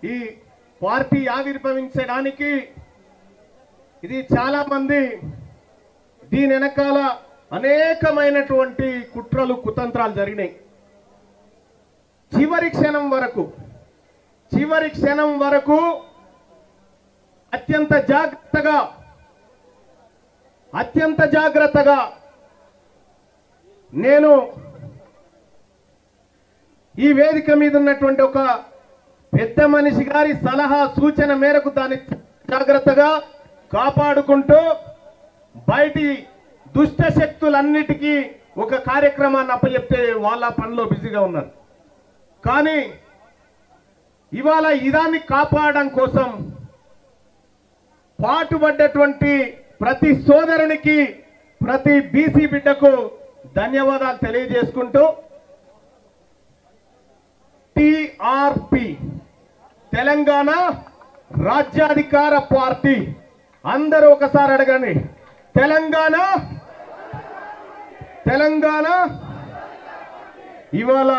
ఈ పార్టీ ఆవిర్భవించడానికి ఇది చాలా మంది దీని వెనకాల అనేకమైనటువంటి కుట్రలు కుతంత్రాలు జరిగినాయి. చివరి క్షణం వరకు అత్యంత జాగ్రత్తగా నేను ఈ వేదిక మీద ఉన్నటువంటి ఒక పెద్ద మనిషి గారి సలహా సూచన మేరకు దాన్ని జాగ్రత్తగా కాపాడుకుంటూ బయటి దుష్ట శక్తులన్నిటికీ ఒక కార్యక్రమాన్ని అప్పచెప్తే వాళ్ళ పనిలో బిజీగా ఉన్నారు. కానీ ఇవాళ ఇదాన్ని కాపాడడం కోసం పాటుపడ్డటువంటి ప్రతి సోదరునికి, ప్రతి బీసీ బిడ్డకు ధన్యవాదాలు తెలియజేసుకుంటూ టిఆర్పి తెలంగాణ రాజ్యాధికార పార్టీ అందరూ ఒకసారి అడగండి. తెలంగాణ ఇవాళ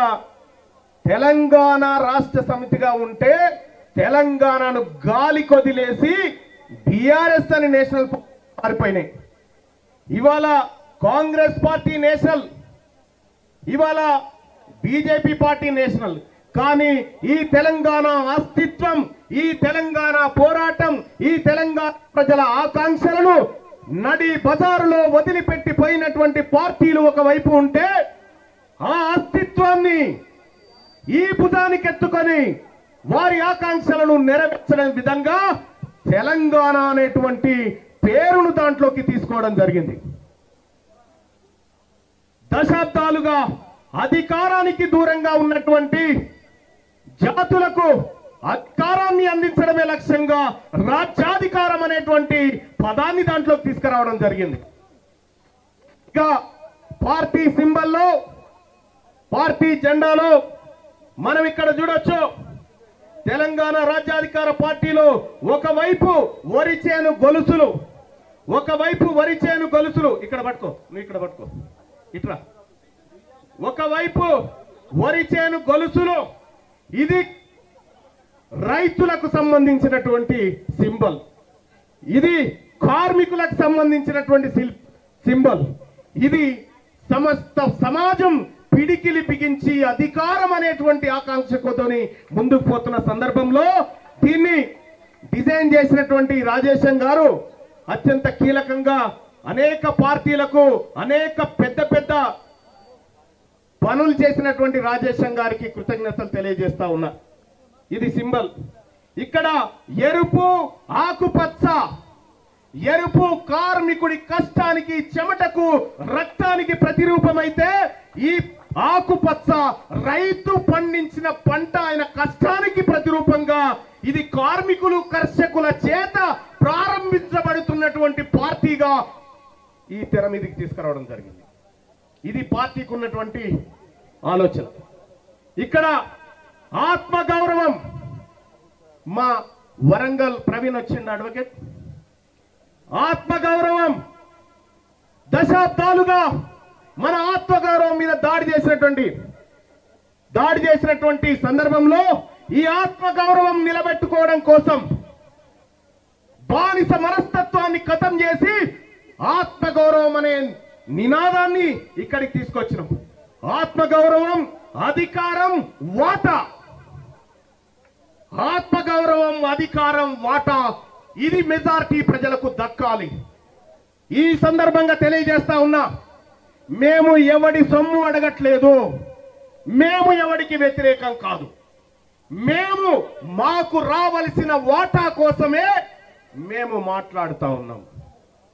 తెలంగాణ రాష్ట్ర సమితిగా ఉంటే తెలంగాణను గాలి కొదిలేసి బీఆర్ఎస్ అని నేషనల్ మారిపోయినాయి. ఇవాళ కాంగ్రెస్ పార్టీ నేషనల్, ఇవాళ బీజేపీ పార్టీ నేషనల్. కానీ ఈ తెలంగాణ అస్తిత్వం, ఈ తెలంగాణ పోరాటం, ఈ తెలంగాణ ప్రజల ఆకాంక్షలను నడి బజారులో వదిలిపెట్టిపోయినటువంటి పార్టీలు ఒకవైపు ఉంటే, ఆ అస్తిత్వాన్ని ఈ భుజానికి ఎత్తుకొని వారి ఆకాంక్షలను నెరవేర్చడం విధంగా తెలంగాణ అనేటువంటి పేరును దాంట్లోకి తీసుకోవడం జరిగింది. దశాబ్దాలుగా అధికారానికి దూరంగా ఉన్నటువంటి జాతులకు అధికారాన్ని అందించడమే లక్ష్యంగా రాజ్యాధికారం అనేటువంటి పదాన్ని దాంట్లోకి తీసుకురావడం జరిగింది. ఇక పార్టీ సింబల్లో, పార్టీ జెండాలో మనం ఇక్కడ చూడొచ్చు, తెలంగాణ రాజ్యాధికార పార్టీలో ఒకవైపు వరిచేను గొలుసులు, ఇక్కడ పట్టుకో, నువ్వు ఇక్కడ పట్టుకో, ఇట్లా ఒకవైపు వరిచేను గొలుసులు, ఇది రైతులకు సంబంధించినటువంటి సింబల్, ఇది కార్మికులకు సంబంధించినటువంటి సింబల్, ఇది సమస్త సమాజం పిడికిలి బిగించి అధికారం అనేటువంటి ఆకాంక్షతోని ముందుకు పోతున్న సందర్భంలో దీన్ని డిజైన్ చేసినటువంటి రాజేశం గారు అత్యంత కీలకంగా అనేక పార్టీలకు అనేక పెద్ద పెద్ద పనులు చేసినటువంటి రాజేశం గారికి కృతజ్ఞతలు తెలియజేస్తా ఉన్నా. ఇది సింబల్. ఇక్కడ ఎరుపు ఆకుపచ్చ, ఎరుపు కార్మికుడి కష్టానికి, చెమటకు, రక్తానికి ప్రతిరూపమైతే, ఈ ఆకుపచ్చ రైతు పండించిన పంట ఆయన కష్టానికి ప్రతిరూపంగా ఇది కార్మికులు, కర్షకుల చేత ప్రారంభించబడుతున్నటువంటి పార్టీగా ఈ తెర మీదకి తీసుకురావడం జరిగింది. ఇది పార్టీకి ఉన్నటువంటి ఆలోచన. ఇక్కడ ఆత్మగౌరవం, మా వరంగల్ ప్రవీణ్ వచ్చిండు అడ్వకేట్, ఆత్మగౌరవం దశాబ్దాలుగా మన ఆత్మగౌరవం మీద దాడి చేసినటువంటి సందర్భంలో ఈ ఆత్మగౌరవం నిలబెట్టుకోవడం కోసం బానిస మనస్తత్వాన్ని ఖతం చేసి ఆత్మగౌరవం అనే నినాదాన్ని ఇక్కడికి తీసుకొచ్చినాం. ఆత్మగౌరవం, అధికారం, వాటా, ఆత్మగౌరవం, అధికారం, వాటా, ఇది మెజారిటీ ప్రజలకు దక్కాలి. ఈ సందర్భంగా తెలియజేస్తా ఉన్నా, మేము ఎవడి సొమ్ము అడగట్లేదు, మేము ఎవడికి వ్యతిరేకం కాదు, మేము మాకు రావలసిన వాటా కోసమే మేము మాట్లాడుతా ఉన్నాం.